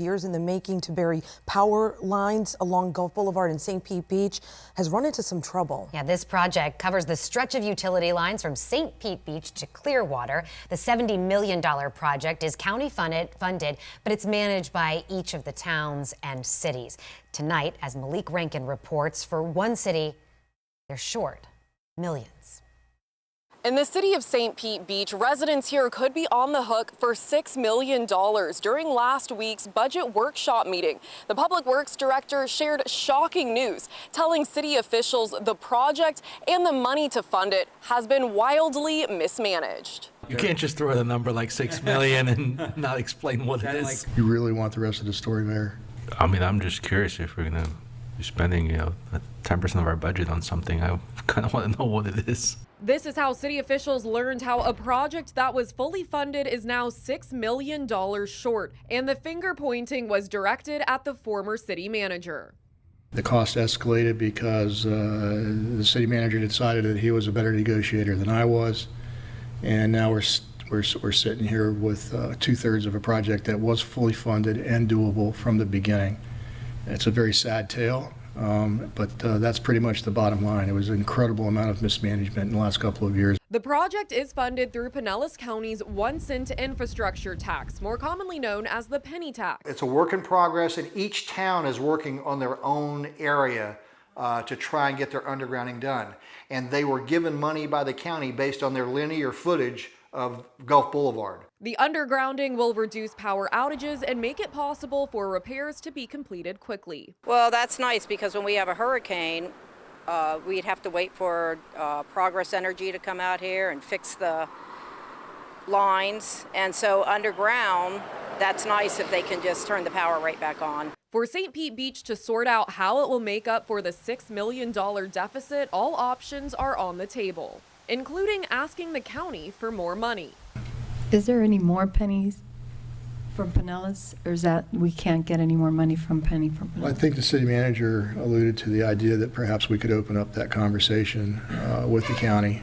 Years in the making to bury power lines along Gulf Boulevard and St. Pete Beach has run into some trouble. Yeah, this project covers the stretch of utility lines from St. Pete Beach to Clearwater. The $70 million project is county funded, but it's managed by each of the towns and cities. Tonight, as Malik Rankin reports, for one city, they're short millions. In the city of St. Pete Beach, residents here could be on the hook for $6 million during last week's budget workshop meeting. The public works director shared shocking news, telling city officials the project and the money to fund it has been wildly mismanaged. You can't just throw out a number like $6 million and not explain what it is. You really want the rest of the story, Mayor? I mean, I'm just curious if we're going to be spending, 10% of our budget on something. I kind of want to know what it is. This is how city officials learned how a project that was fully funded is now $6 million short, and the finger pointing was directed at the former city manager. The cost escalated because the city manager decided that he was a better negotiator than I was, and now we're sitting here with 2/3 of a project that was fully funded and doable from the beginning. It's a very sad tale. But that's pretty much the bottom line. It was an incredible amount of mismanagement in the last couple of years. The project is funded through Pinellas County's 1 cent infrastructure tax, more commonly known as the penny tax. It's a work in progress, and each town is working on their own area to try and get their undergrounding done. And they were given money by the county based on their linear footage of Gulf Boulevard. The undergrounding will reduce power outages and make it possible for repairs to be completed quickly. Well, that's nice because when we have a hurricane, we'd have to wait for Progress Energy to come out here and fix the lines. And so underground, that's nice if they can just turn the power right back on. For St. Pete Beach to sort out how it will make up for the $6 million deficit, all options are on the table, including asking the county for more money. Is there any more pennies from Pinellas, or is that we can't get any more money from Pinellas? I think the city manager alluded to the idea that perhaps we could open up that conversation with the county,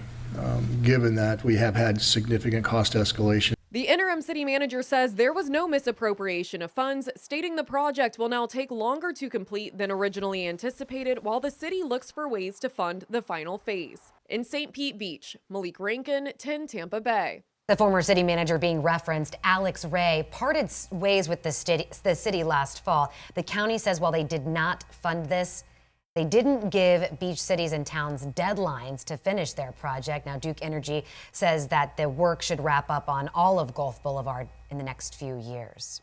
given that we have had significant cost escalation. The interim city manager says there was no misappropriation of funds, stating the project will now take longer to complete than originally anticipated while the city looks for ways to fund the final phase. In St. Pete Beach, Malik Rankin, 10 Tampa Bay. The former city manager being referenced, Alex Ray, parted ways with the city last fall. The county says while they did not fund this, they didn't give beach cities and towns deadlines to finish their project. Now, Duke Energy says that the work should wrap up on all of Gulf Boulevard in the next few years.